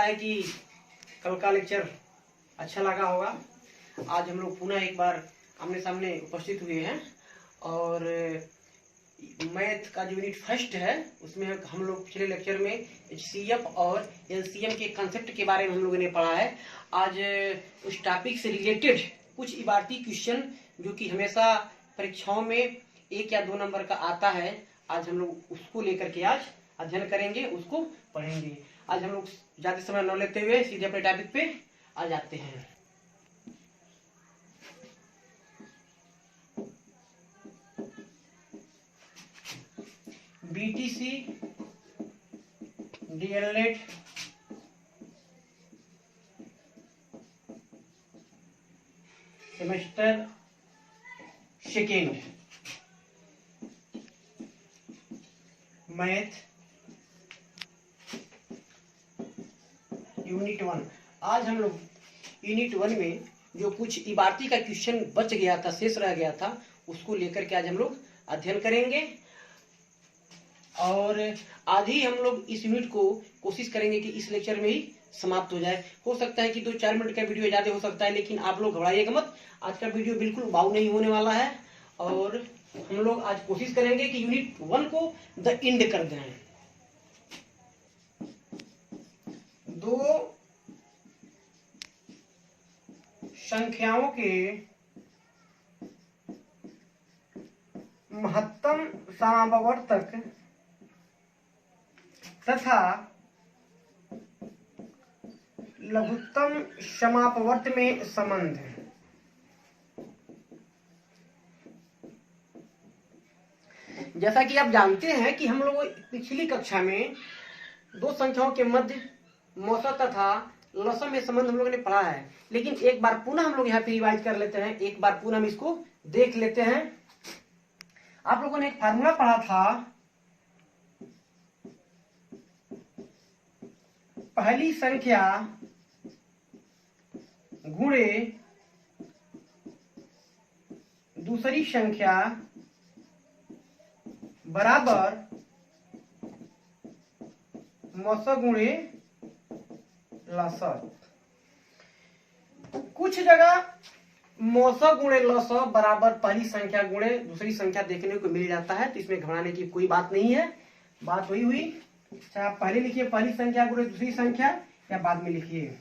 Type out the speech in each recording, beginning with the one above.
है कि कल का लेक्चर अच्छा लगा होगा। आज हम लोग पुनः एक बार आमने सामने उपस्थित हुए हैं और मैथ का जो यूनिट फर्स्ट है उसमें हम लोग पिछले लेक्चर में HCF और LCM के कंसेप्ट के बारे में हम लोगों ने पढ़ा है। आज उस टॉपिक से रिलेटेड कुछ इबारती क्वेश्चन जो कि हमेशा परीक्षाओं में 1 या 2 नंबर का आता है, आज हम लोग उसको लेकर के आज अध्ययन करेंगे, उसको पढ़ेंगे। आज हम लोग ज्यादा समय न लेते हुए सीधे अपने टॉपिक पे आ जाते हैं। BTC DLED semester second math unit 1। आज हम लोग यूनिट 1 में जो कुछ इबारती का क्वेश्चन बच गया था, शेष रह गया था, उसको लेकर के आज हम लोग अध्ययन करेंगे। और आज ही हम लोग इस यूनिट को कोशिश करेंगे कि इस लेक्चर में ही समाप्त हो जाए। हो सकता है कि 2-4 मिनट का वीडियो ज्यादा हो सकता है, लेकिन आप लोग घबराइएगा मत, आज का वीडियो बिल्कुल बाऊ नहीं होने वाला है। और हम लोग आज कोशिश करेंगे कि यूनिट 1 को द एंड कर दें। 2 संख्याओं के महत्तम समापवर्तक तथा लघुत्तम समापवर्त में संबंध। जैसा कि आप जानते हैं कि हम लोग पिछली कक्षा में 2 संख्याओं के मध्य मौसा तथा लसम में संबंध हम लोगों ने पढ़ा है, लेकिन एक बार पुनः हम लोग यहाँ पे रिवाइज कर लेते हैं, एक बार पुनः हम इसको देख लेते हैं। आप लोगों ने एक फार्मूला पढ़ा था, पहली संख्या गुणे दूसरी संख्या बराबर मौसा गुणे लसा। कुछ जगह मौसा गुणे लसा बराबर पहली संख्या गुणे दूसरी संख्या देखने को मिल जाता है, तो इसमें घबराने की कोई बात नहीं है। बात वही हुई, चाहे आप पहले लिखिए पहली संख्या गुणे दूसरी संख्या या बाद में लिखिए।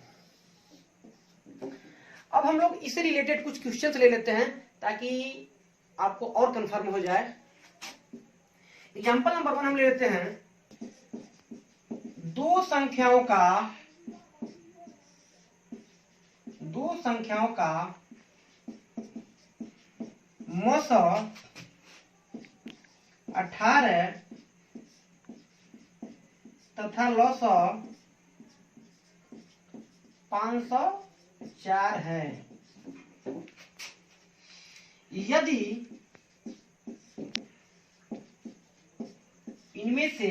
अब हम लोग इससे रिलेटेड कुछ क्वेश्चंस ले लेते हैं ताकि आपको और कंफर्म हो जाए। एग्जाम्पल नंबर 1 हम ले लेते हैं, 2 संख्याओं का मौसा 18 तथा लसा 504 है। यदि इनमें से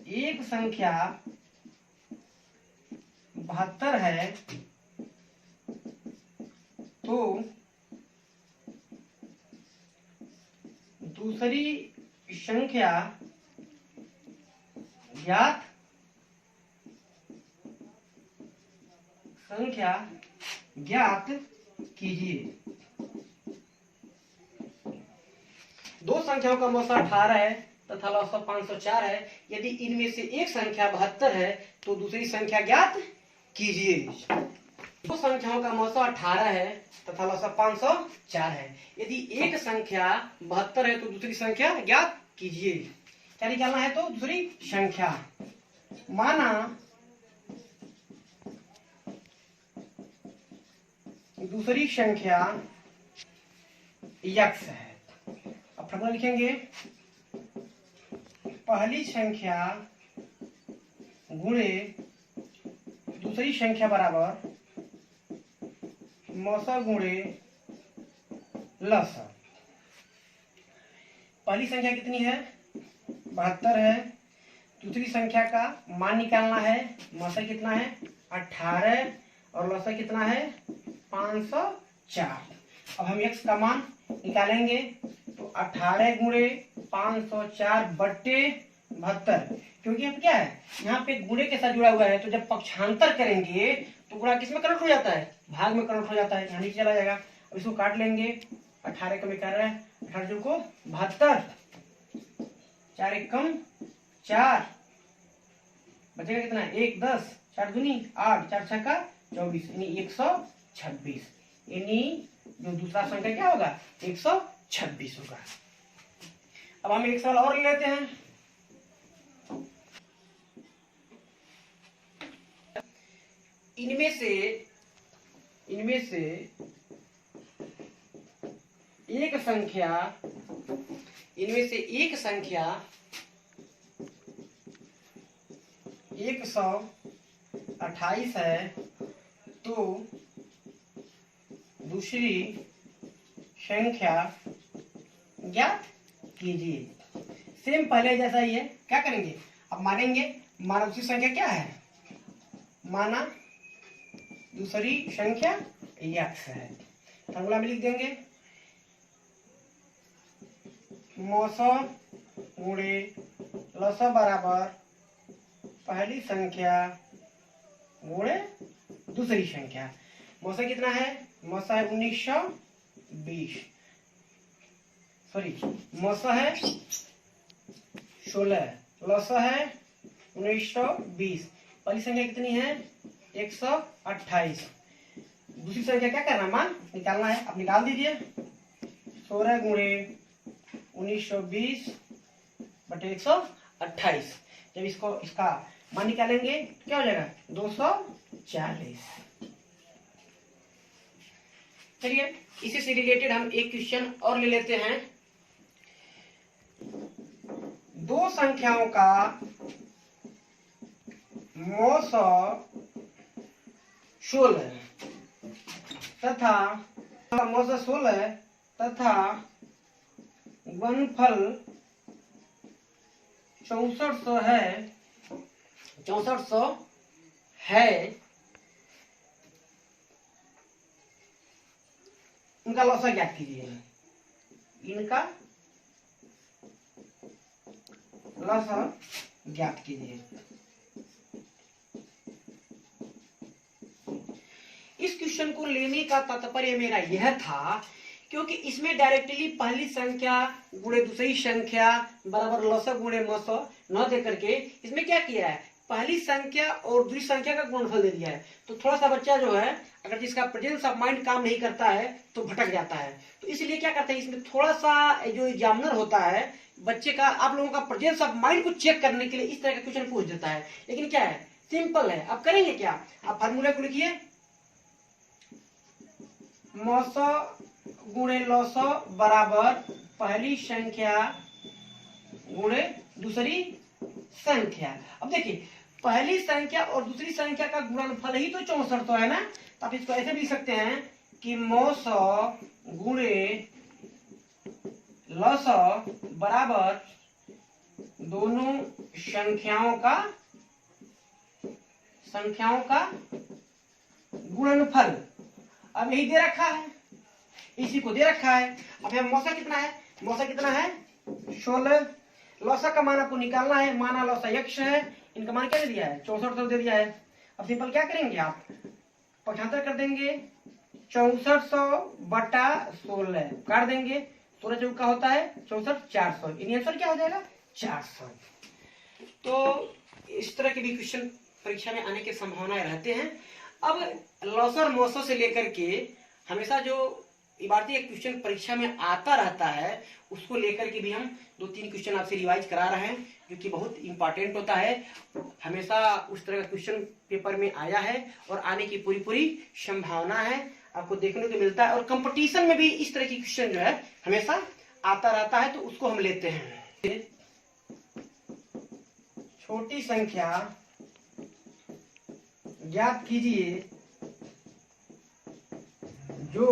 एक संख्या 72 है तो दूसरी संख्या ज्ञात कीजिए। 2 संख्याओं का मौसा 18 है तथा लसा 504 है। यदि इनमें से एक संख्या 72 है तो दूसरी संख्या ज्ञात कीजिए। 2 संख्याओं का मौसा 18 है तथा लसा 504 है। यदि एक संख्या 72 है तो दूसरी संख्या ज्ञात कीजिए। क्या निकालना है? तो दूसरी संख्या। माना दूसरी संख्या x है। अब फॉर्मूला लिखेंगे, पहली संख्या गुणे दूसरी संख्या बराबर मौसा गुणे लसा। पहली संख्या कितनी है? 72 है। दूसरी संख्या का मान निकालना है। मौसा कितना है? 18 और लसा कितना है? 504। अब हम x का मान निकालेंगे तो 18 गुणे 504 बट्टे 72, क्योंकि अब क्या है, यहाँ पे गुणे के साथ जुड़ा हुआ है, तो जब पक्षांतर करेंगे तो गुणा किस में कन्वर्ट हो जाता है, भाग में कन्वर्ट हो जाता है, यहाँ नीचे चला जाएगा। अब इसको काट लेंगे, 18 कम 11, 18 को 72, 4 एक कम 4, बचेगा कितना, 1 10, 4 दूनी 8, 4 6 का 24, यानी 126, यानी जो दूसरा संख्या क्या होगा, 126 होगा। अब हम एक सवाल और ले लेते हैं। इनमें से एक संख्या 128 है, तो दूसरी संख्या ज्ञात कीजिए। सेम पहले जैसा ही है, क्या करेंगे, अब मानेंगे, माना दूसरी संख्या क्या है, माना दूसरी संख्या x है, फॉर्मूला में लिख देंगे, मौसा गुणे लसा बराबर पहली संख्या गुणे दूसरी संख्या। मौसा कितना है, मौसा है 1920, सॉरी मौसा है 16, लसा है 1920, पहली संख्या कितनी है 128, दूसरी संख्या क्या करना, मान निकालना है, आप निकाल दीजिए, 16 गुणे 1920 बटे 128, जब इसका मान निकालेंगे क्या हो जाएगा 240। चलिए इसी से रिलेटेड हम एक क्वेश्चन और ले लेते हैं। दो संख्याओं का मौसा 16 तथा मौसा 16 तथा गुणनफल 6400 है, 6400 है, इनका लसा ज्ञात कीजिए, इनका लसा ज्ञात कीजिए। इस क्वेश्चन को लेने का तात्पर्य मेरा यह था क्योंकि इसमें डायरेक्टली पहली संख्या गुणे दूसरी संख्या बराबर लसा गुणे मौसा न दे करके इसमें क्या किया है, पहली संख्या और दूसरी संख्या का गुणनफल दे दिया है। तो थोड़ा सा बच्चा जो है अगर जिसका प्रेजेंस ऑफ माइंड काम नहीं करता है तो भटक जाता है, तो इसलिए क्या करते हैं, इसमें थोड़ा सा जो एग्जामिनर होता है बच्चे का, आप लोगों का प्रेजेंस ऑफ माइंड को चेक करने के लिए इस तरह का क्वेश्चन पूछ देता है। लेकिन क्या है, सिंपल है। आप करेंगे क्या, आप फार्मूला को लिखिए, मौसा गुणे लौसा बराबर पहली संख्या गुणे दूसरी संख्या। अब देखिए पहली संख्या और दूसरी संख्या का गुणनफल ही तो 6400 है ना, तो आप इसको ऐसे भी लिख सकते हैं कि मौसा गुणे लौसा बराबर दोनों संख्याओं का गुणनफल। अब यही दे रखा है, इसी को दे रखा है। अब यहाँ मौसा कितना है, मौसा कितना है 16, लौसा का मान आपको निकालना है, माना लौसा x है, इनका मान क्या दे दिया है 6400 दे दिया है। अब सिंपल क्या करेंगे, आप पक्षांतर कर देंगे, 6400 बटा 16 काट देंगे, 16 चौका होता है 64, 400, यानी आंसर क्या हो जाएगा 400। तो इस तरह के भी क्वेश्चन परीक्षा में आने की संभावनाएं रहते हैं। अब लौसा और मौसा से लेकर के हमेशा जो इबारती एक क्वेश्चन परीक्षा में आता रहता है उसको लेकर के भी हम 2-3 क्वेश्चन आपसे रिवाइज करा रहे हैं, जो कि बहुत इंपॉर्टेंट होता है। हमेशा उस तरह का क्वेश्चन पेपर में आया है और आने की पूरी संभावना है, आपको देखने को मिलता है। और कंपटीशन में भी इस तरह की क्वेश्चन जो है हमेशा आता रहता है, तो उसको हम लेते हैं। छोटी संख्या ज्ञात कीजिए जो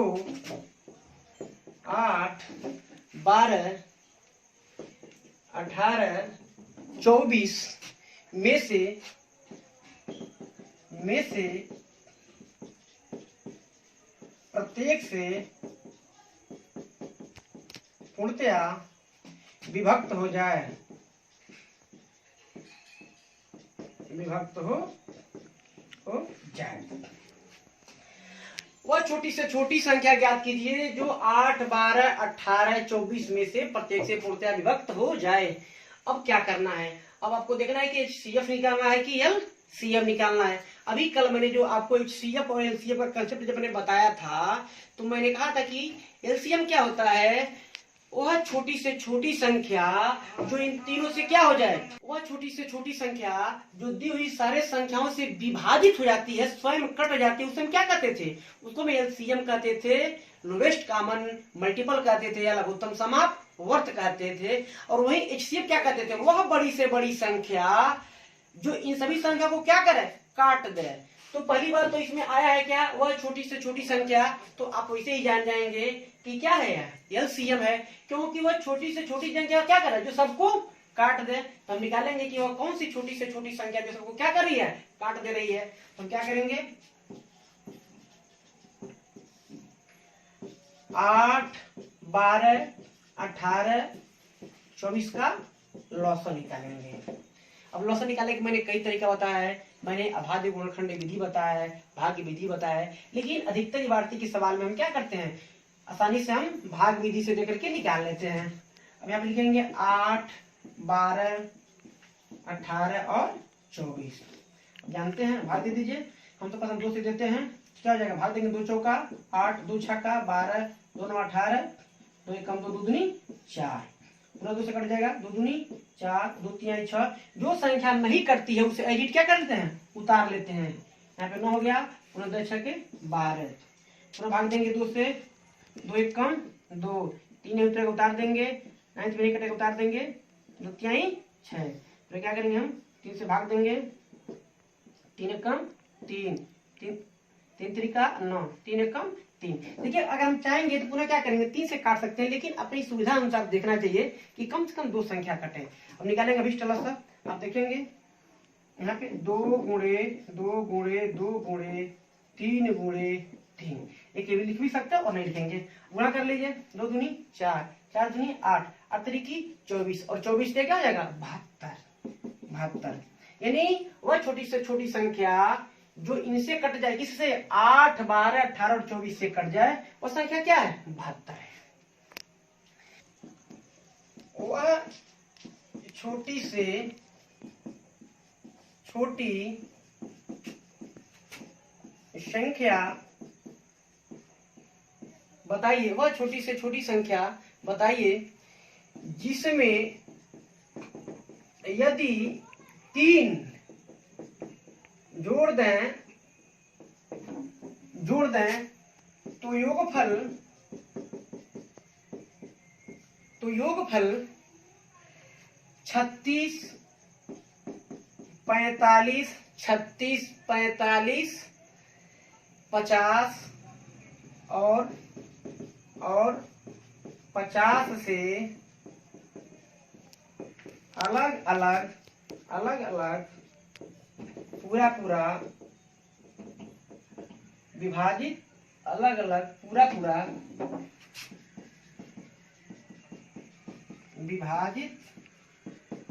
8, 12, 18, 24 में से प्रत्येक से पूर्णतया विभक्त हो जाए। विभक्त हो जाए। वह छोटी से छोटी संख्या ज्ञात कीजिए जो 8, 12, 18, 24 में से प्रत्येक से पूर्णतया विभक्त हो जाए। अब क्या करना है, अब आपको देखना है कि HCF निकालना है कि LCM निकालना है। अभी कल मैंने जो आपको HCF और LCM का कंसेप्ट जब मैंने बताया था तो मैंने कहा था कि LCM क्या होता है, वह छोटी से छोटी संख्या जो इन तीनों से क्या हो जाए, वह छोटी से छोटी संख्या जो दी हुई सारे संख्याओं से विभाजित हो जाती है, स्वयं कट जाती है, उसे हम क्या कहते थे, उसको हम LCM कहते थे, लोवेस्ट कॉमन मल्टीपल कहते थे या लघुत्तम समापवर्त कहते थे। और वही HCF क्या कहते थे, वह बड़ी से बड़ी संख्या जो इन सभी संख्या को क्या करे, काट दे। तो पहली बात तो इसमें आया है क्या, वह छोटी से छोटी संख्या, तो आप वैसे ही जान जाएंगे कि क्या है, LCM है, क्योंकि वह छोटी से छोटी संख्या क्या करे, जो सबको काट दे। तो हम निकालेंगे कि वह कौन सी छोटी से छोटी संख्या जो सबको क्या कर रही है, काट दे रही है। तो हम क्या करेंगे, 8, 12, 18, 24 का लॉसन निकालेंगे। अब लॉसन निकालने के मैंने कई तरीका बताया है, मैंने अभाज्य गुणनखंड विधि बताया है, भाग्य विधि बताया है, लेकिन अधिकतर वार्षिक के सवाल में हम क्या करते हैं, आसानी से हम भाग विधि से देकर के निकाल लेते हैं। अब यहाँ पे लिखेंगे 8, 12, 18 और 24। जानते हैं भाग दे दीजिए, हम तो पसंद 2 से देते हैं, क्या हो जाएगा, भाग देंगे 2 चौका 8, 2 छक्का 12, 2 9 18, 2 1 2 दूनी 4, पूरा 2 से कट जाएगा, 2 दूनी 4, 2 3 6। जो संख्या नहीं कटती है उसे एडिट क्या कर लेते हैं, उतार लेते हैं। यहाँ पे 9 हो गया, पूरा 2 6 के 12, पूरा भाग देंगे 2 से, 2 1 कम 2, 3 उतरेगा उतार देंगे, 9 में नहीं कटेगा उतार देंगे, 2 3 6। तो क्या करेंगे हम 3 से भाग देंगे, 3 1 कम 3, 3 3 का 9, 3 1 कम 3। देखिए अगर हम चाहेंगे तो पुनः क्या करेंगे, 3 से काट सकते हैं, लेकिन अपनी सुविधा अनुसार देखना चाहिए कि कम से कम 2 संख्या कटे। अब निकालेंगे अभी चला, आप देखेंगे यहाँ पे 2 गुणे 2 गुणे 2 गुणे 3 गुणे 3, एक ये भी लिख भी सकते हैं और नहीं लिखेंगे, गुणा कर लीजिए, 2 दूनी 4, 4 दूनी 8, 8 की 24 और 24 से क्या हो जाएगा 72। यानी वह छोटी से छोटी संख्या जो इनसे कट जाए, किससे, 8, 12, 18 और 24 से कट जाए, वो संख्या क्या है, 72 है। वह छोटी से छोटी संख्या बताइए, वह छोटी से छोटी संख्या बताइए जिसमें यदि 3 जोड़ दें तो योगफल 36, 45, 36, 45, 50 और 50 से अलग अलग पूरा विभाजित, अलग अलग पूरा विभाजित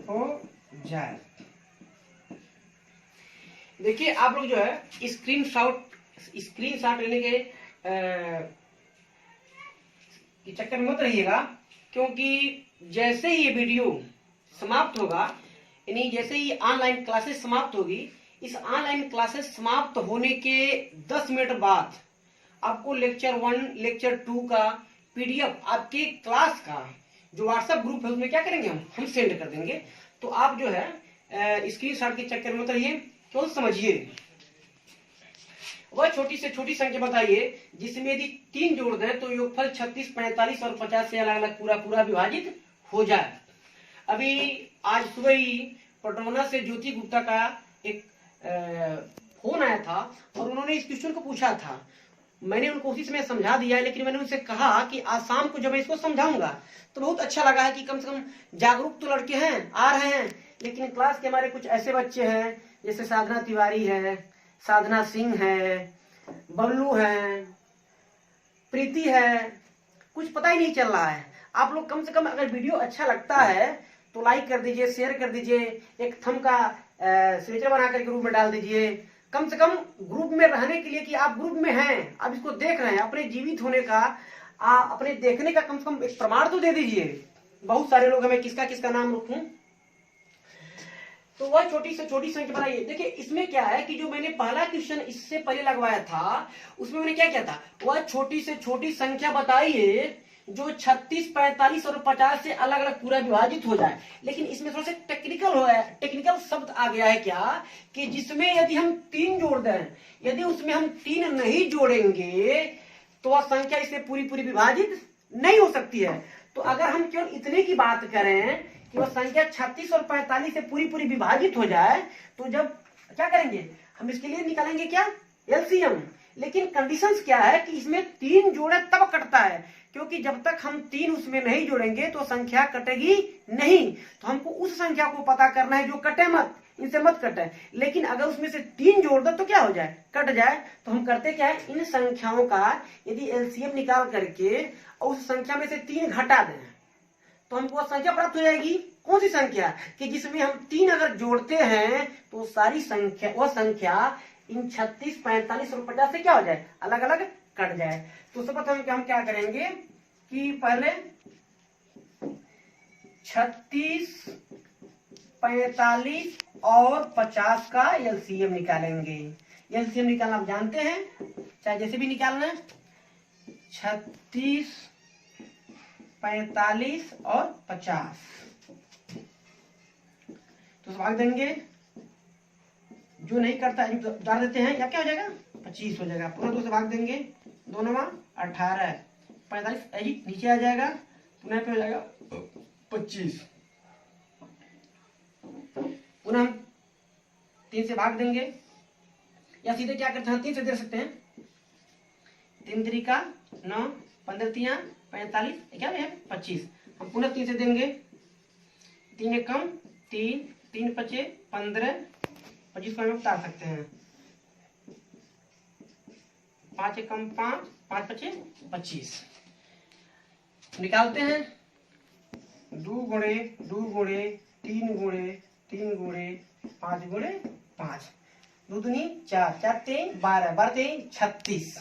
हो जाए। देखिए आप लोग जो है स्क्रीनशॉट लेने के चक्कर में मत रहिएगा, क्योंकि जैसे ही ये वीडियो समाप्त होगा, यानी जैसे ही ऑनलाइन क्लासेस समाप्त होगी, इस ऑनलाइन क्लासेस समाप्त होने के 10 मिनट बाद आपको लेक्चर 1, लेक्चर 2 का PDF आपके क्लास का जो व्हाट्सएप ग्रुप है उसमें क्या करेंगे, हम सेंड कर देंगे। तो आप जो है स्क्रीनशॉट के चक्कर में मत रहिए, तो समझिए वह छोटी से छोटी संख्या बताइए जिसमें यदि 3 जोड़ दें तो योगफल 36, 45 और 50 से अलग अलग पूरा विभाजित हो जाए। अभी आज सुबह ही पटौना से ज्योति गुप्ता का एक फोन आया था और उन्होंने इस क्वेश्चन को पूछा था। मैंने उनको उसी समय समझा दिया है, लेकिन मैंने उनसे कहा कि आज शाम को जब मैं इसको समझाऊंगा तो बहुत अच्छा लगा है कि कम से कम जागरूक तो लड़के हैं, आ रहे हैं, लेकिन क्लास के हमारे कुछ ऐसे बच्चे हैं जैसे साधना तिवारी है, साधना सिंह है, बबलू है, प्रीति है, कुछ पता ही नहीं चल रहा है। आप लोग कम से कम अगर वीडियो अच्छा लगता है तो लाइक कर दीजिए, शेयर कर दीजिए, एक थंब का सिग्नेचर बना करके ग्रुप में डाल दीजिए। कम से कम ग्रुप में रहने के लिए कि आप ग्रुप में हैं, आप इसको देख रहे हैं, अपने जीवित होने का अपने देखने का कम से कम एक प्रमाण तो दे दीजिए। बहुत सारे लोग हमें किसका किसका नाम रखूं, तो वह छोटी से छोटी संख्या बनाइए। देखिए इसमें क्या है कि जो मैंने पहला क्वेश्चन इससे पहले लगवाया था उसमें मैंने क्या किया था, वह छोटी से छोटी संख्या बताइए जो 36, 45 और 50 से अलग अलग पूरा विभाजित हो जाए। लेकिन इसमें थोड़ा सा टेक्निकल शब्द आ गया है क्या, कि जिसमें यदि हम 3 जोड़ दें, यदि उसमें हम 3 नहीं जोड़ेंगे तो वह संख्या इससे पूरी पूरी विभाजित नहीं हो सकती है। तो अगर हम केवल इतने की बात करें कि वह संख्या 36 और 45 से पूरी पूरी विभाजित हो जाए, तो जब क्या करेंगे हम इसके लिए निकालेंगे क्या, एलसीएम। लेकिन कंडीशंस क्या है कि इसमें 3 जोड़े तब कटता है, क्योंकि जब तक हम 3 उसमें नहीं जोड़ेंगे तो संख्या कटेगी नहीं। तो हमको उस संख्या को पता करना है जो कटे मत, इनसे मत कटे। लेकिन अगर उसमें से 3 जोड़ दो तो क्या हो जाए, कट जाए। तो हम करते क्या है, इन संख्याओं का यदि एलसीएम निकाल करके और उस संख्या में से 3 घटा दें तो हमको वह संख्या प्राप्त हो जाएगी। कौन सी संख्या, कि जिसमें हम 3 अगर जोड़ते हैं तो सारी संख्या, वह संख्या इन 36, 45 और 50 से क्या हो जाए, अलग अलग कट जाए। तो सब प्रथम हम क्या करेंगे कि पहले 36, 45 और 50 का एलसीएम निकालेंगे। एलसीएम निकालना आप जानते हैं, चाहे जैसे भी निकालना है। 36, 45 और 50 तो भाग देंगे, जो नहीं करता डाल देते हैं, या क्या हो जाएगा 25 हो जाएगा। पुनः 2 से भाग देंगे, 2 9 18, 45 नीचे आ जाएगा, पुनः पे हो जाएगा 25। पुनः हम 3 से भाग देंगे, या सीधे क्या करते हैं 3 से दे सकते हैं। 3 3 9, 15 3 45, क्या है 25। हम पुनः 3 से देंगे, 3 1 कम 3, 3 5 15, 25 को हम उतार सकते हैं। 5 1 कम 5, 5 5 25 निकालते हैं। 2 गुणे 2 गुणे 3 गुणे 3 गुणे 5 गुणे 5, 2 दूनी 4, 4 3 12, 12 3 36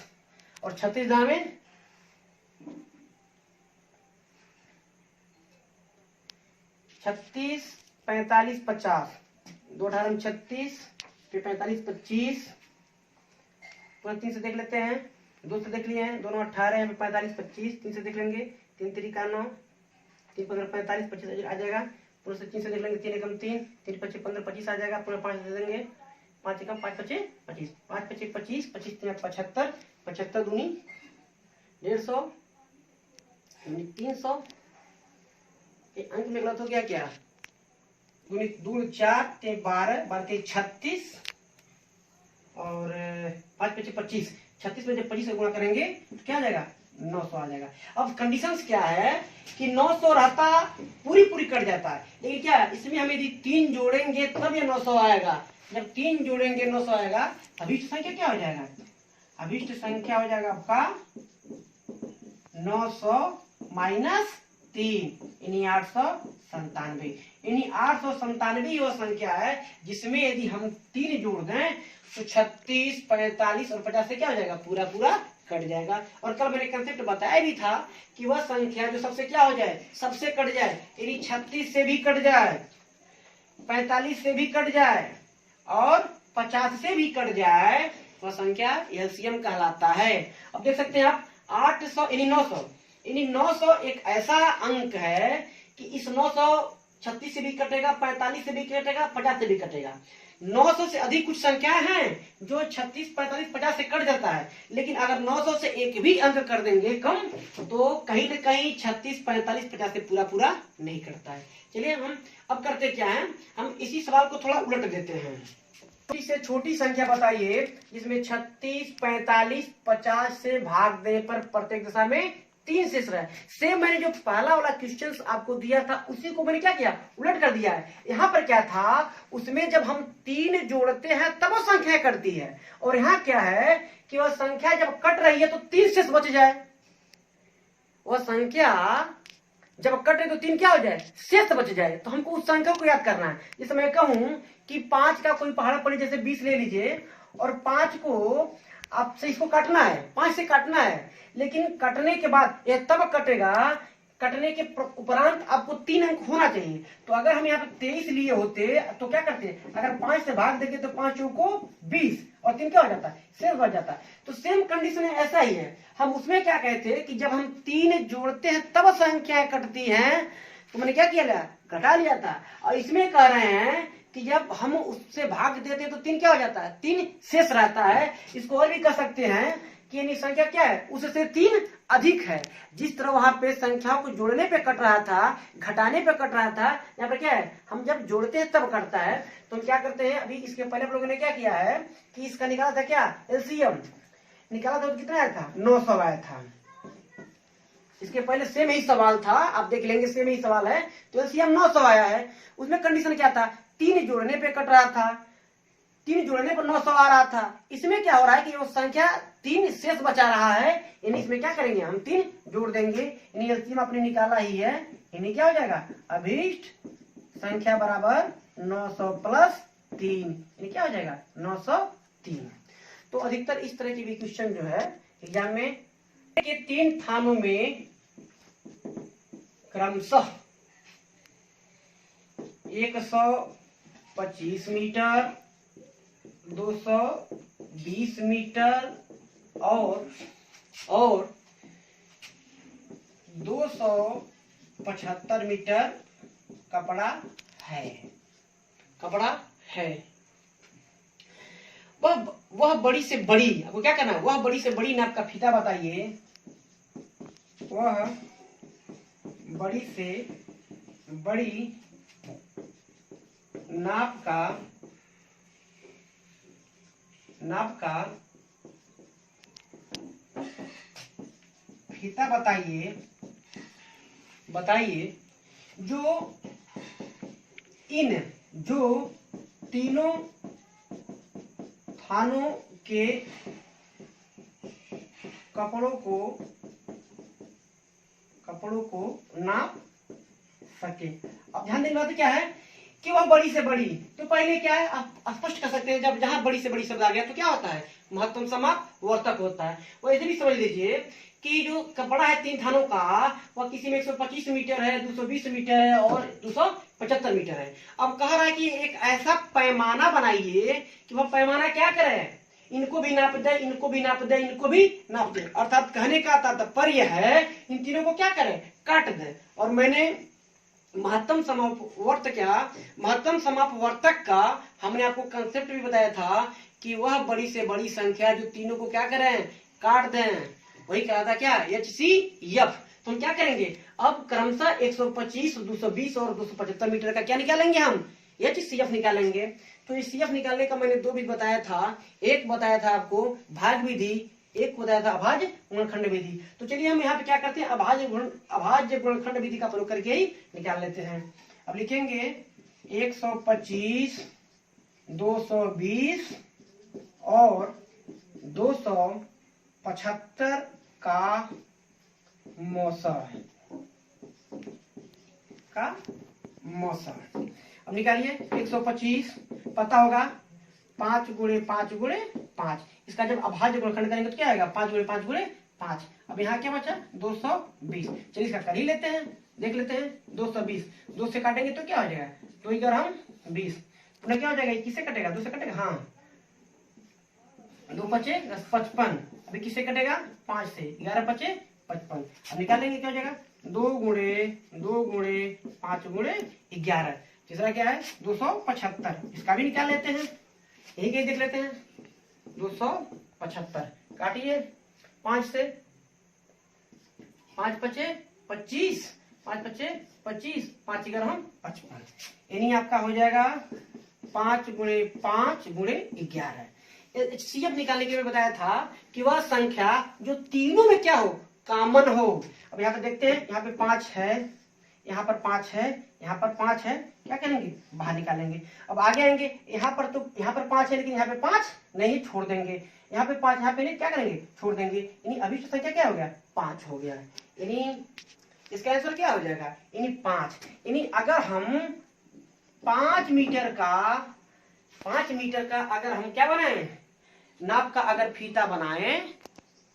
और 36 दामे 36, 45 50, 2 18 36, फिर 45 25, पूरा 3 से देख लेते हैं, 2 से देख लिए हैं, दोनों 18 हैं, 45 25, 3 से देख लेंगे, 3 3 9, 3 15 45 25 आ जाएगा। पूरा से 3 से देख लेंगे, 3 एकम 3, 3 25 15 25 आ जाएगा। पूरा 5 दे देंगे, 5 एकम 5 25 25, 5 25 25, 25 3 75, 75 दूनी 150, 300। अंक में गलत हो गया क्या, 2 4 3 12, 12 3 36 और 5 25 25, 36 में जब 25 से गुणा करेंगे तो क्या आ जाएगा 900 आ जाएगा। अब कंडीशंस क्या है कि 900 रहता पूरी पूरी कट जाता है, लेकिन क्या इसमें हम यदि 3 जोड़ेंगे तब ये 900 आएगा। जब 3 जोड़ेंगे 900 आएगा। अभीष्ट संख्या क्या हो जाएगा, अभीष्ट संख्या हो जाएगा आपका 900 माइनस 3 यानी 897। यानी 897 वह संख्या है जिसमें यदि हम 3 जोड़ दें तो 36, 45 और 50 से क्या हो जाएगा, पूरा पूरा कट जाएगा। और कल मैंने कंसेप्ट बताया भी था कि वह संख्या जो सबसे क्या हो जाए, सबसे कट जाए, यानी 36 से भी कट जाए, 45 से भी कट जाए और 50 से भी कट जाए, वह संख्या एलसीएम कहलाता है। अब देख सकते हैं आप 800 यानी 900, यानी 900 एक ऐसा अंक है कि इस 900 36 से भी कटेगा, 45 से भी कटेगा, 50 से भी कटेगा। 900 से अधिक कुछ संख्या हैं जो 36, 45, 50 से कट जाता है, लेकिन अगर 900 से एक भी अंक कर देंगे कम तो कहीं न कहीं 36, 45, 50 से पूरा पूरा नहीं कटता है। चलिए हम अब करते क्या है, हम इसी सवाल को थोड़ा उलट देते हैं। छोटी से छोटी संख्या बताइए जिसमें 36, 45, 50 से भाग देने पर प्रत्येक दशा में 3 शेष रहे। सेम मैंने जो पहला वाला क्वेश्चन आपको दिया था उसी को मैंने क्या किया, उलट कर दिया है। यहाँ पर क्या था, उसमें जब हम 3 जोड़ते हैं तब वो संख्या कटती है, और यहाँ क्या है कि वह संख्या जब कट रही है तो 3 शेष बच जाए। वह संख्या जब कटे तो 3 क्या हो जाए, शेष बच जाए। तो हमको उस संख्या को याद करना है। जैसे मैं कहूं कि 5 का कोई पहाड़ा पड़ी, जैसे 20 ले लीजिए, और 5 को आपसे इसको काटना है, 5 से काटना है, लेकिन कटने के बाद ये तब कटेगा, कटने के उपरांत आपको 3 अंक होना चाहिए। तो अगर हम यहाँ पे 23 लिए होते तो क्या करते, अगर 5 से भाग देंगे तो 5 को 20 और 3 क्या हो जाता है, शेष बच जाता है। तो सेम कंडीशन ऐसा ही है। हम उसमें क्या कहते हैं कि जब हम 3 जोड़ते हैं तब संख्याएं कटती हैं, तो मैंने क्या किया, घटा लिया था। और इसमें कह रहे हैं कि जब हम उससे भाग देते हैं तो 3 क्या हो जाता है, 3 शेष रहता है। इसको और भी कह सकते हैं कि यानी संख्या क्या है, उससे 3 अधिक है। जिस तरह वहां पे संख्याओं को जोड़ने पे कट रहा था, घटाने पे कट रहा था, यहाँ पे क्या है, हम जब जोड़ते हैं तब कटता है। तो हम क्या करते हैं, अभी इसके पहले हम लोगों ने क्या किया है कि इसका निकाला था, क्या एलसीएम निकाला था, तो कितना आया था, 900 आया था। इसके पहले सेम ही सवाल था, आप देख लेंगे सेम ही सवाल है। तो एलसीएम 900 आया है। उसमें कंडीशन क्या था, 3 जोड़ने पे कट रहा था, 3 जोड़ने पर 900 आ रहा था। इसमें क्या हो रहा है कि वो संख्या 3 शेष बचा रहा है, यानी इसमें क्या करेंगे, हम 3 जोड़ देंगे, यानी एलसीएम आपने निकाला ही है, यानी क्या हो जाएगा, अभीष्ट संख्या बराबर 900 प्लस 3, यानी क्या हो जाएगा 903। तो अधिकतर इस तरह की भी क्वेश्चन जो है एग्जाम में के 3 थानों में क्रमशः 125 मीटर, 220 मीटर और 275 मीटर कपड़ा है। वह बड़ी से बड़ी, आपको क्या करना है, वह बड़ी से बड़ी नाप का फीता बताइए। वह बड़ी से बड़ी नाप का फीता बताइए जो तीनों थानों के कपड़ों को नाप सके। अब ध्यान देने बात क्या है कि वह बड़ी से बड़ी, तो पहले क्या है, आप स्पष्ट कर सकते हैं, जब जहां बड़ी से बड़ी शब्द आ गया तो क्या होता है, महत्तम समापवर्तक होता है। वो ऐसे भी समझ लीजिए कि जो कपड़ा है 3 थानों का, वह किसी में 125 मीटर है, 220 मीटर है और 275 मीटर है। अब कह रहा है कि एक ऐसा पैमाना बनाइए कि वह पैमाना क्या करे, इनको भी नाप दे, इनको भी नाप दे, इनको भी नाप दे। अर्थात कहने का तात्पर्य है इन तीनों को क्या करे, काट दे। और मैंने महत्तम समापवर्तक का हमने आपको कंसेप्ट भी बताया था कि वह बड़ी से बड़ी संख्या जो तीनों को क्या करें, काट दें, वही कहा था क्या, HCF। तो हम क्या करेंगे, अब क्रमशः 125, 220 और 275 मीटर का क्या निकालेंगे, हम HCF निकालेंगे। तो HCF निकालने का मैंने 2 विधि बताया था। एक बताया था आपको भाग विधि, एक बताया था अभाज्य गुणनखंड विधि। तो चलिए हम यहाँ पे क्या करते हैं, अभाज्य गुणनखंड विधि का प्रयोग करके ही निकाल लेते हैं। अब लिखेंगे 125, 220 और 275 का मौसम। अब निकालिए 125 पता होगा 5 गुणे 5 गुणे 5। इसका जब अभाज्य गुणनखंड करेंगे तो क्या आएगा, 5 गुणे 5 गुणे 5। अब यहाँ क्या बचा 220। चलिए इसका कर ही लेते हैं, देख लेते हैं। 220 2 से काटेंगे तो क्या हो जाएगा, 2 × हम 20, पुनः क्या हो जाएगा, किससे कटेगा, 2 से कटेगा, हाँ 2 बचे 55। अभी किससे कटेगा, 5 से, 11 बचे 55। अब निकालेंगे क्या हो जाएगा, 2 गुणे 5 गुणे 11। तीसरा क्या है 275, इसका भी निकाल लेते हैं, यही कहीं देख लेते हैं। 275 काटिए 5 से, 5 बचे 25, 5 बचे 25, 5 × हम 55, यानी आपका हो जाएगा 5 गुणे 5 गुणे 11। HCF निकालने के लिए बताया था कि वह संख्या जो तीनों में क्या हो, कॉमन हो। अब यहाँ पे देखते हैं, यहाँ पे 5 है, यहाँ पर 5 है, यहाँ पर 5 है, क्या करेंगे, बाहर निकालेंगे। अब आगे आएंगे, यहाँ पर 5 है लेकिन यहाँ पे 5 नहीं, छोड़ देंगे। यहाँ पे 5, यहाँ पे नहीं, क्या करेंगे, छोड़ देंगे। यानी अभी संख्या क्या हो गया, 5 हो गया। यानी इसका आंसर क्या हो जाएगा, यानी 5। यानी अगर हम 5 मीटर का अगर हम क्या बनाए, नाप का अगर फीता बनाए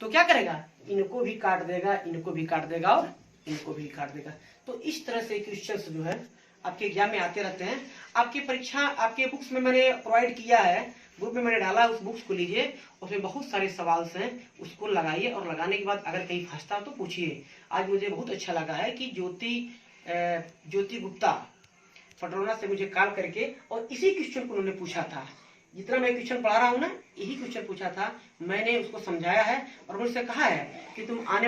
तो क्या करेगा, इनको भी काट देगा, इनको भी काट देगा और इनको भी काट देगा। तो इस तरह से क्वेश्चंस जो है आपके एग्जाम में आते रहते हैं। आपकी परीक्षा आपके बुक्स में मैंने प्रोवाइड किया है, ग्रुप में मैंने डाला, उस बुक्स को लीजिए, उसमें बहुत सारे सवाल हैं, उसको लगाइए और लगाने के बाद अगर कहीं फंसता हो तो पूछिए। आज मुझे बहुत अच्छा लगा है कि ज्योति गुप्ता पटरोना से मुझे कॉल करके और इसी क्वेश्चन को उन्होंने पूछा था। जितना मैं क्वेश्चन पढ़ा रहा हूँ ना, यही क्वेश्चन पूछा था, मैंने उसको समझाया है और मुझसे कहा है कि तुम आने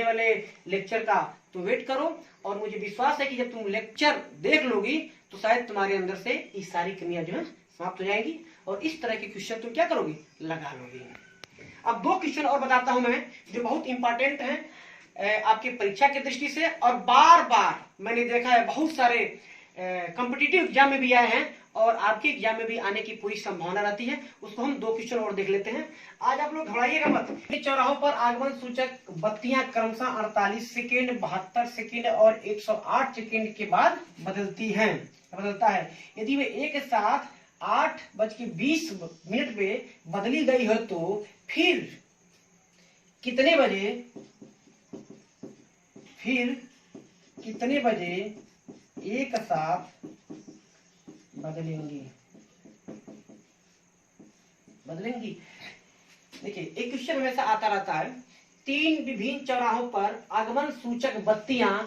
वाले लेक्चर का तो वेट करो, और मुझे विश्वास है कि जब तुम लेक्चर देख लोगी तो शायद तुम्हारे अंदर से ये सारी कमियां जो है समाप्त हो जाएंगी और इस तरह के क्वेश्चन तुम क्या करोगी, लगा लोगी। अब 2 क्वेश्चन और बताता हूं मैं जो बहुत इंपॉर्टेंट है आपकी परीक्षा की दृष्टि से, और बार बार मैंने देखा है बहुत सारे कॉम्पिटिटिव एग्जाम में भी आए हैं और आपके एग्जाम में भी आने की पूरी संभावना रहती है। उसको हम 2 क्वेश्चन और देख लेते हैं। आज आप लोग घबराइएगा मत। चौराहों पर आगमन सूचक बत्तियां क्रमशः 48 सेकेंड, 72 सेकेंड और 108 सेकेंड के बाद बदलता है। यदि वे एक साथ 8:20 पे बदली गई हो तो फिर कितने बजे एक साथ बदलेंगी। देखिए एक क्वेश्चन हमेशा आता रहता है, 3 विभिन्न चौराहों पर आगमन सूचक बत्तियां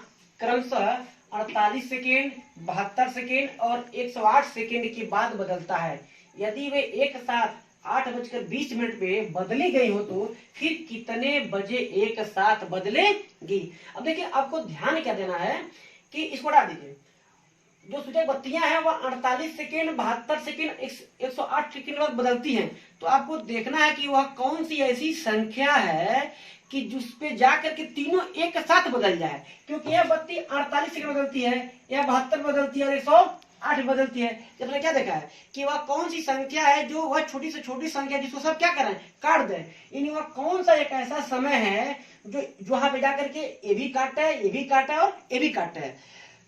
क्रमशः 48 सेकेंड, 72 सेकेंड और 108 सेकेंड के बाद बदलता है। यदि वे एक साथ 8:20 पे बदली गई हो तो फिर कितने बजे एक साथ बदलेगी। अब देखिए आपको ध्यान क्या देना है कि इसको हटा दीजिए। जो सूचक बत्तियां हैं वह 48 सेकेंड, 72 सेकेंड, 108 सेकेंड बाद बदलती हैं। तो आपको देखना है कि वह कौन सी ऐसी संख्या है कि जिसपे जाकर के तीनों एक साथ बदल जाए, क्योंकि यह बत्ती 48 सेकेंड बदलती है, यह 72 बदलती है और 108 बदलती है। जब हमने क्या देखा है कि वह कौन सी संख्या है जो वह छोटी से छोटी संख्या जिसको सब क्या करें, काट दें। यानी वह कौन सा एक ऐसा समय है जो वहां पे जाकर के ये भी काटा है, ये भी काटा है और ये भी काटा है।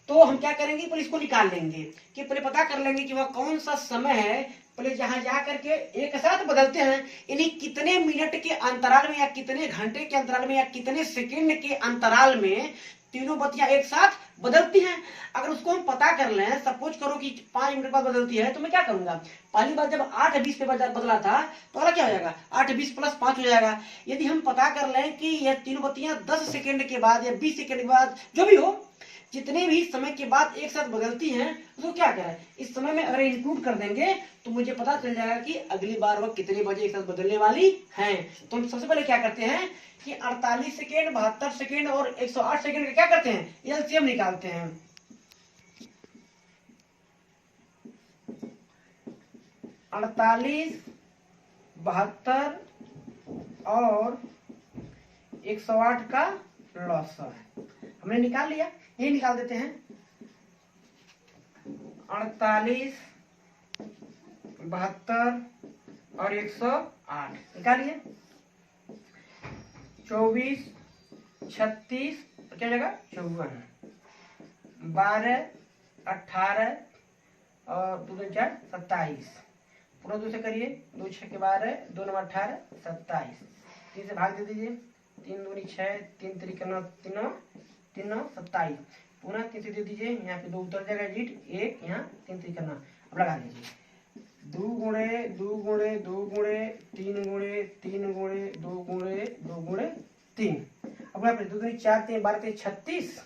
तो हम क्या करेंगे, पहले इसको निकाल लेंगे कि पहले पता कर लेंगे कि वह कौन सा समय है पहले जहां जा करके एक साथ बदलते हैं, यानी कितने मिनट के अंतराल में या कितने घंटे के अंतराल में या कितने सेकंड के अंतराल में तीनों बत्तियां एक साथ बदलती हैं। अगर उसको हम पता कर लें, सपोज करो कि 5 मिनट बाद बदलती है, तो मैं क्या करूंगा, पहली बार जब 8:20 पे बदला था तो अगला क्या हो जाएगा, 8:20 + 5 हो जाएगा। यदि हम पता कर लें कि यह तीनों बत्तियां 10 सेकेंड के बाद या 20 सेकेंड के बाद जो भी हो, जितने भी समय के बाद एक साथ बदलती हैं, तो क्या करें, इस समय में अगर इंक्लूड कर देंगे तो मुझे पता चल जाएगा कि अगली बार वह कितने बजे एक साथ बदलने वाली हैं। तो हम सबसे पहले क्या करते हैं कि 48 सेकेंड, 72 सेकेंड और 108 सेकेंड का क्या करते हैं, एलसीएम निकालते हैं। अड़तालीस, 72 और 108 का लॉस है, हमने निकाल लिया, ये निकाल देते हैं। 48, 72 और 108 निकालिए। 24, 36 क्या जगह 54, 12, 18 और 2 2 4 27, पूरा 2 से करिए, 2 6 के 12, 2 9 18, 27, 3 से भाग दे दीजिए, 3 दूनी 6, 3 3 9 3 9 27, पूरा 3 से दे दीजिए, यहाँ पे 2 उतर जाएगा जीट, 1 यहाँ 3 3 करना। अब लगा लीजिए, 2 गुणे 2 गुणे 2 गुणे 3 गुणे 3 गुणे 2 गुणे 2 गुणे 3। अब 2 दूनी 4 3 12 3 36,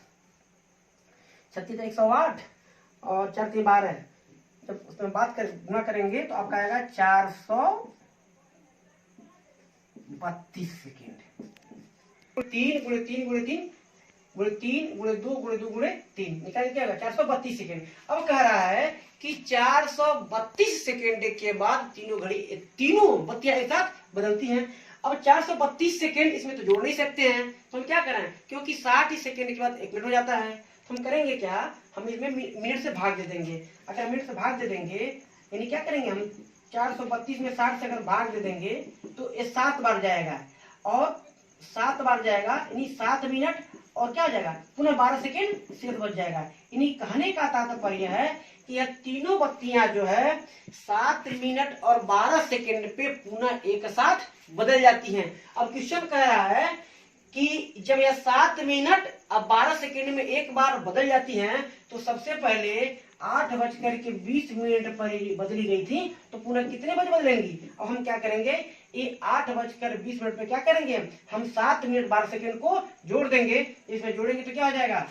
36 108 और 4 3 12। जब उसमें बात कर गुणा करेंगे तो आपका आएगा 432 सेकेंड। 3 गुणे 3 गुणे 3 गुणे 3 गुणे 2 गुणे 2 गुणे 3 निकाल क्या होगा 432 सेकेंड। अब कह रहा है कि 432 सेकेंड के बाद तीनों बत्तियां एक साथ बदलती हैं। अब 432 सेकेंड इसमें तो जोड़ नहीं सकते हैं, तो हम क्या करें, क्योंकि 60 सेकेंड के बाद 1 मिनट हो जाता है, तो हम करेंगे क्या, हम इसमें मिनट से भाग दे देंगे। अगर मिनट से भाग दे देंगे यानी क्या करेंगे, हम 432 में 60 से अगर भाग दे देंगे तो ये 7 बार जाएगा और 7 बार जाएगा, यानी 7 मिनट और क्या हो जाएगा, पुनः 12 सेकेंड शेष बच जाएगा। इन्हीं कहने का तात्पर्य है कि यह तीनों बत्तियां जो है 7 मिनट और 12 सेकेंड पे पुनः एक साथ बदल जाती हैं। अब क्वेश्चन कह रहा है कि जब यह 7 मिनट और 12 सेकेंड में एक बार बदल जाती हैं, तो सबसे पहले 8:20 पर बदली गई थी, तो पुनः कितने बजे बदलेंगी। अब हम क्या करेंगे, ये 8:20 पे क्या करेंगे, हम 7 मिनट 12 सेकेंड को जोड़ देंगे। इसमें जोड़ेंगे तो क्या हो जाएगा,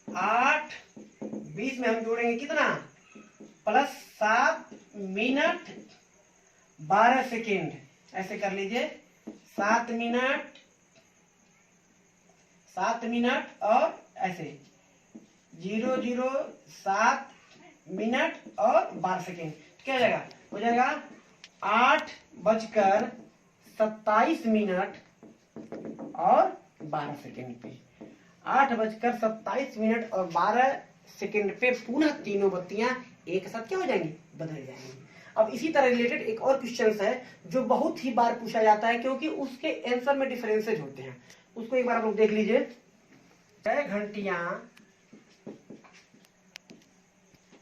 8:20 में हम जोड़ेंगे कितना, प्लस 7 मिनट 12 सेकेंड, ऐसे कर लीजिए, 7 मिनट और ऐसे 0:07 मिनट और 12 सेकेंड, क्या हो जाएगा, 8:27 मिनट और 12 सेकेंड पे, 8:27 मिनट और 12 सेकेंड पे पुनः तीनों बत्तियां एक साथ क्या हो जाएंगी, बदल जाएंगी। अब इसी तरह रिलेटेड एक और क्वेश्चन है जो बहुत ही बार पूछा जाता है, क्योंकि उसके आंसर में डिफरेंसेज होते हैं। उसको एक बार आप लोग देख लीजिए। 6 घंटियां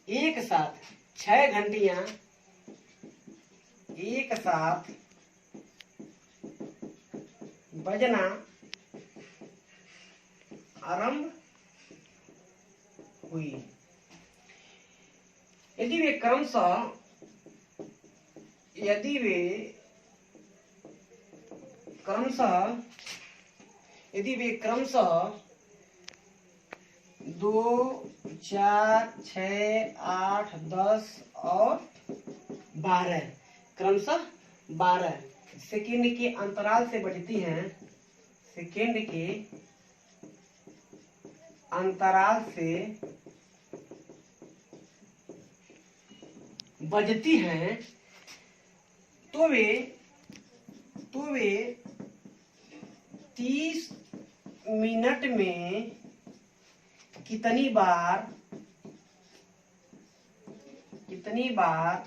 एक साथ, 6 घंटियां एक साथ बजना आरंभ हुई। यदि वे क्रमशः 2, 4, 6, 8, 10 और 12 क्रमशः 12 सेकेंड के अंतराल से बजती हैं, सेकेंड के अंतराल से बजती हैं, तो वे 30 मिनट में कितनी बार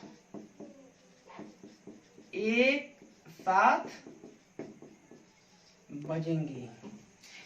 एक साथ बजेंगी।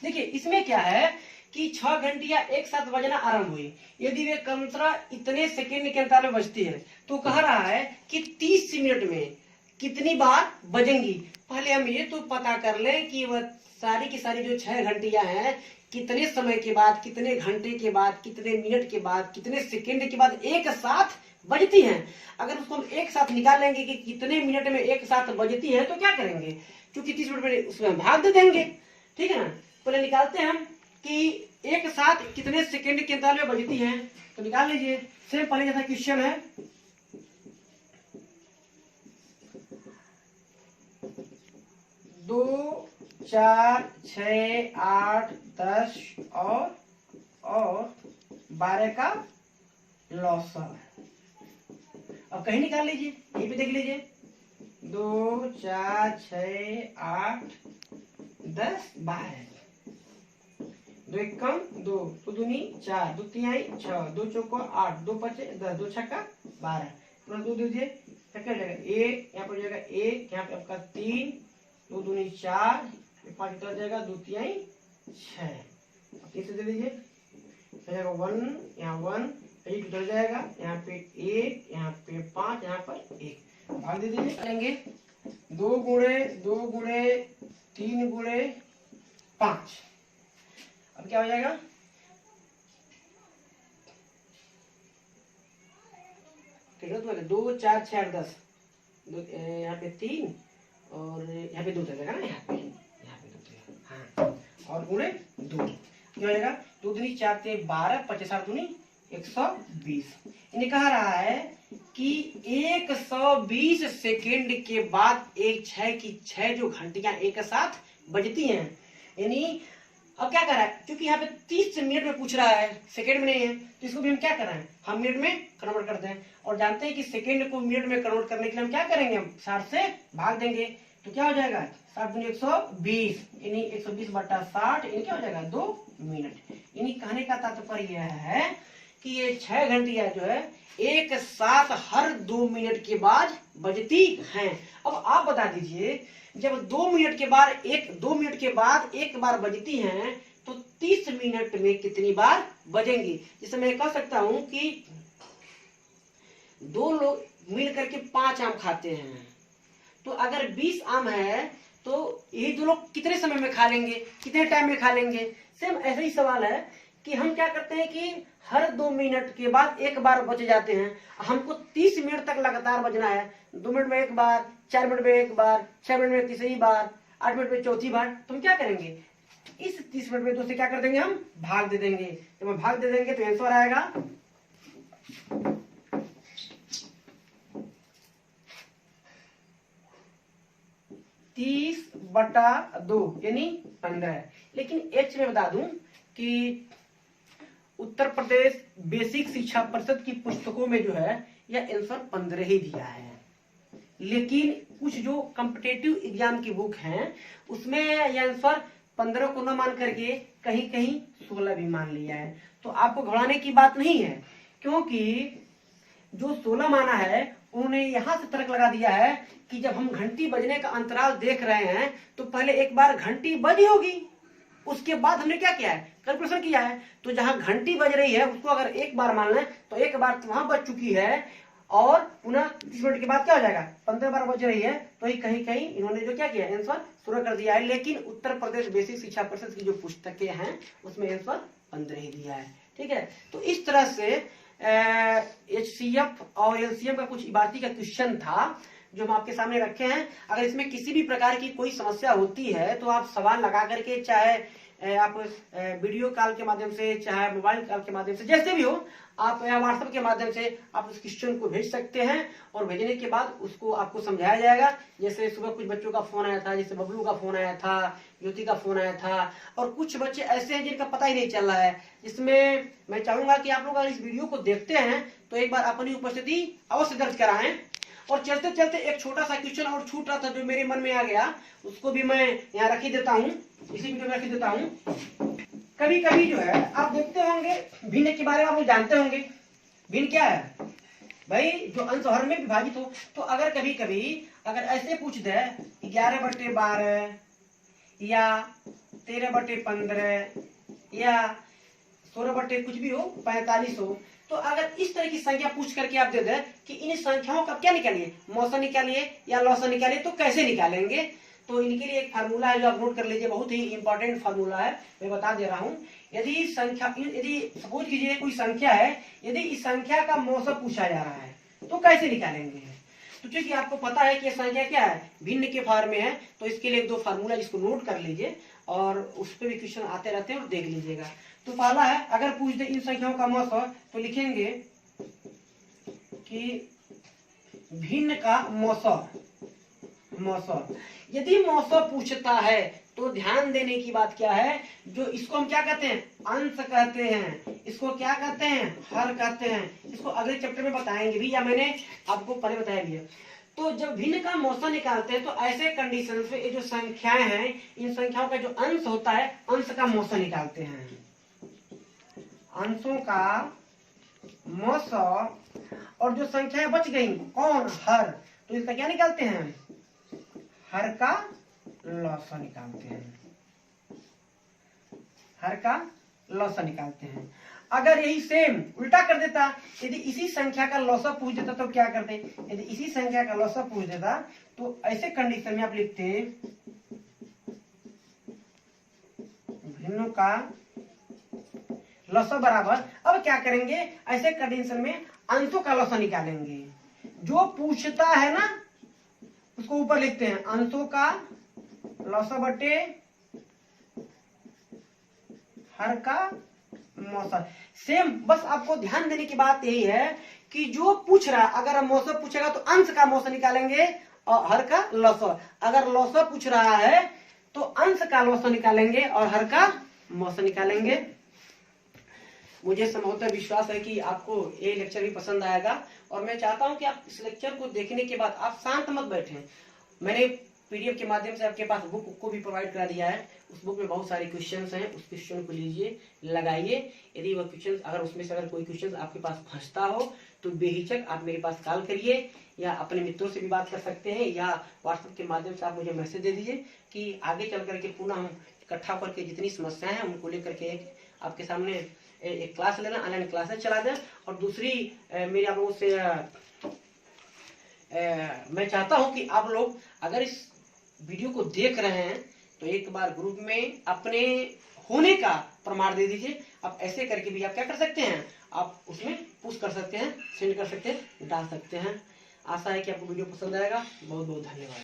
देखिए इसमें क्या है कि 6 घंटियां एक साथ बजना आरंभ हुई। यदि वे क्रमशः इतने सेकेंड के अंतराल में बजती है, तो कह रहा है कि 30 मिनट में कितनी बार बजेंगी। पहले हम ये तो पता कर लें कि वह सारी की सारी जो 6 घंटियां हैं, कितने समय के बाद, कितने घंटे के बाद, कितने मिनट के बाद, कितने सेकेंड के बाद एक साथ बजती हैं। अगर उसको हम एक साथ निकाल लेंगे कि कितने मिनट में एक साथ बजती है, तो क्या करेंगे, क्योंकि 30 मिनट में उसमें भाग दे देंगे, ठीक है ना। पहले निकालते हैं हम कि एक साथ कितने सेकेंड के अंतराल में बजती हैं, तो निकाल लीजिए। सेम पहले जैसा क्वेश्चन है, 2, 4, 6, 8, 10 और 12 का लॉसर। अब कहीं निकाल लीजिए, यहीं पे देख लीजिए, 2, 4, 6, 8, 10, 12, 2 एकम 2, 2 दूनी 4, 2 तिहाई 6, 2 चौको 8, 2 पचे 10, 2 छक्का 12, पूरा 2 दीजिए, क्या हो जाएगा 1, यहाँ पर हो जाएगा 1, यहाँ पे आपका 3, 2 दूनी 4, 5 उतर जाएगा, 2 तिहाई 6, 3 से दे दीजिए, हो जाएगा 1, यहाँ 1, 8 उतर जाएगा, यहाँ पे 1, यहाँ पे 5, यहाँ पर 1, भाग दे दीजिए। करेंगे 2 गुणे 2 गुणे 3 गुणे 5, अब क्या हो जाएगा, ठीक है, तो 2, 4, 6, 8, 10, यहाँ पे 3 और यहाँ पे 2 चलेगा ना, यहाँ पे 2 चलेगा, हाँ, और गुणे 2 क्या हो जाएगा, 2 दूनी 4 से 12, 50 8 दूनी 120। इन्हें कह रहा है कि 120 सेकेंड के बाद एक 6 जो घंटियां एक साथ बजती हैं। यानी अब क्या कर रहा है, क्योंकि यहाँ पे 30 मिनट में पूछ रहा है, सेकेंड में नहीं है, तो इसको भी हम क्या कर रहे हैं, हम मिनट में कन्वर्ट करते हैं, और जानते हैं कि सेकेंड को मिनट में कन्वर्ट करने के लिए हम क्या करेंगे, हम 60 से भाग देंगे, तो क्या हो जाएगा 60 दूनी 120, यानी 120/60, यानी क्या हो जाएगा 2 मिनट। यानी कहने का तात्पर्य यह है कि ये 6 घंटियां जो है एक साथ हर 2 मिनट के बाद बजती हैं। अब आप बता दीजिए, जब 2 मिनट के बाद एक बार बजती हैं, तो 30 मिनट में कितनी बार बजेंगे। जैसे मैं कह सकता हूं कि 2 लोग मिल करके 5 आम खाते हैं, तो अगर 20 आम है तो ये 2 लोग कितने समय में खा लेंगे, कितने टाइम में खा लेंगे। सेम ऐसा ही सवाल है कि हम क्या करते हैं कि हर 2 मिनट के बाद एक बार बच जाते हैं। हमको 30 मिनट तक लगातार बजना है, 2 मिनट में एक बार, 4 मिनट में एक बार, 6 मिनट में तीसरी बार, 8 मिनट में चौथी बार। तो हम क्या करेंगे, इस 30 मिनट में 2 से क्या कर देंगे, हम भाग दे देंगे। जब हम भाग दे देंगे तो आंसर आएगा 30/2 यानी 15। लेकिन एच में बता दूं कि उत्तर प्रदेश बेसिक शिक्षा परिषद की पुस्तकों में जो है यह आंसर 15 ही दिया है। लेकिन कुछ जो कॉम्पिटिटिव एग्जाम की बुक हैं उसमें यह आंसर 15 को न मान करके कहीं कहीं 16 भी मान लिया है। तो आपको घबराने की बात नहीं है, क्योंकि जो 16 माना है उन्होंने यहां से तर्क लगा दिया है कि जब हम घंटी बजने का अंतराल देख रहे हैं तो पहले एक बार घंटी बजी होगी, उसके बाद हमने क्या किया है, कैलकुलेशन किया है। तो जहां घंटी बज रही है उसको अगर एक बार मान लें तो एक बार तो वहां बज चुकी है, और पुनः 30 मिनट के बाद क्या हो जाएगा, 15 बार बज रही है। तो ही कहीं कहीं इन्होंने जो क्या किया, आंसर शुरू कर दिया है। लेकिन उत्तर प्रदेश बेसिक शिक्षा परिषद की जो पुस्तकें हैं उसमें आंसर 15 ही दिया है। ठीक है, तो इस तरह से HCF और LCM का कुछ इबारती का क्वेश्चन था जो हम आपके सामने रखे हैं। अगर इसमें किसी भी प्रकार की कोई समस्या होती है तो आप सवाल लगा करके, चाहे आप वीडियो कॉल के माध्यम से, चाहे मोबाइल कॉल के माध्यम से, जैसे भी हो, आप व्हाट्सएप के माध्यम से आप उस क्वेश्चन को भेज सकते हैं। और भेजने के बाद उसको आपको समझाया जाएगा। जैसे सुबह कुछ बच्चों का फोन आया था, जैसे बबलू का फोन आया था, ज्योति का फोन आया था, और कुछ बच्चे ऐसे हैं जिनका पता ही नहीं चल रहा है। इसमें मैं चाहूंगा कि आप लोग अगर इस वीडियो को देखते हैं तो एक बार अपनी उपस्थिति अवश्य दर्ज कराएं। और चलते चलते एक छोटा सा क्वेश्चन और छूट रहा था जो मेरे मन में आ गया, उसको भी मैं यहाँ रख ही देता हूँ, इसी वीडियो में रख ही देता हूँ। कभी कभी जो है आप देखते होंगे, भिन्न के बारे में आप लोग जानते होंगे। भिन्न क्या है भाई, जो अंश हर में विभाजित हो। तो अगर कभी कभी अगर ऐसे पूछ दे 11/12 या 13/15 या 16 कुछ भी हो, 45 हो, तो अगर इस तरह की संख्या पूछ करके आप दे दें कि इन संख्याओं का क्या निकालिए, मौसा निकालिए या लौसा निकालिए, तो कैसे निकालेंगे। तो इनके लिए एक फार्मूला है जो आप नोट कर लीजिए, बहुत ही इंपॉर्टेंट फार्मूला है, मैं बता दे रहा हूं। यदि सपोज कीजिए कोई संख्या है, यदि इस संख्या का मौसा पूछा जा रहा है तो कैसे निकालेंगे। तो चूंकि आपको पता है कि यह संख्या क्या है, भिन्न के फॉर्म में है, तो इसके लिए 2 फार्मूला जिसको नोट कर लीजिए और उस पर भी क्वेश्चन आते रहते हैं और देख लीजिएगा। तो पहला है, अगर पूछ दे इन संख्याओं का मौसा, तो लिखेंगे कि भिन्न का मौसा। यदि मौसा पूछता है तो ध्यान देने की बात क्या है, जो इसको हम क्या कहते हैं, अंश कहते हैं, इसको क्या कहते हैं, हर कहते हैं। इसको अगले चैप्टर में बताएंगे भी, या मैंने आपको पहले बताया भी है। तो जब भिन्न का मौसा निकालते हैं तो ऐसे कंडीशन पे ये जो संख्याएं हैं, इन संख्याओं का जो अंश होता है, अंश का मौसा निकालते हैं, अंशों का मौसा। और जो संख्याएं बच गई, कौन, हर, तो इसका क्या निकालते हैं, हर का लौसा निकालते हैं, हर का लौसा निकालते हैं। अगर यही सेम उल्टा कर देता, यदि इसी संख्या का लौसा पूछ देता तो क्या करते, यदि इसी संख्या का लौसा पूछ देता तो ऐसे कंडीशन में आप लिखते भिन्नों का लौसा बराबर, अब क्या करेंगे, ऐसे कंडीशन में अंशों का लौसा निकालेंगे। जो पूछता है ना उसको ऊपर लिखते हैं, अंशों का लौसा बटे हर का मौसा। सेम, बस आपको ध्यान देने की बात यही है कि जो पूछ रहा, अगर मौसा पूछेगा तो अंश का मौसा निकालेंगे और हर का लौसा। अगर लौसा पूछ रहा है तो अंश का लौसा निकालेंगे और हर का मौसा निकालेंगे। मुझे संभवतः विश्वास है कि आपको ये लेक्चर भी पसंद आएगा, और मैं चाहता हूं कि आप इस लेक्चर को देखने के बाद आप शांत मत बैठें। मैंने पीडीएफ के माध्यम से आपके पास बुक को भी प्रोवाइड करा दिया है। उस बुक में बहुत सारे क्वेश्चंस हैं, उस क्वेश्चन को लीजिए, लगाइए। यदि वह क्वेश्चन अगर उसमें से अगर कोई क्वेश्चन आपके पास फंसता हो तो बेहिचक आप मेरे पास कॉल करिए, या अपने मित्रों से भी बात कर सकते हैं, या व्हाट्सएप के माध्यम से आप मुझे मैसेज दे दीजिए कि आगे चल करके पुनः हम इकट्ठा करके जितनी समस्याएं हैं उनको लेकर के आपके सामने एक क्लास लेना, ऑनलाइन क्लासेस चला दें। और दूसरी मेरी आप लोगों से मैं चाहता हूं कि आप लोग अगर इस वीडियो को देख रहे हैं तो एक बार ग्रुप में अपने होने का प्रमाण दे दीजिए। आप ऐसे करके भी आप क्या कर सकते हैं, आप उसमें पुश कर सकते हैं, सेंड कर सकते हैं, डाल सकते हैं। आशा है कि आपको वीडियो पसंद आएगा। बहुत बहुत धन्यवाद।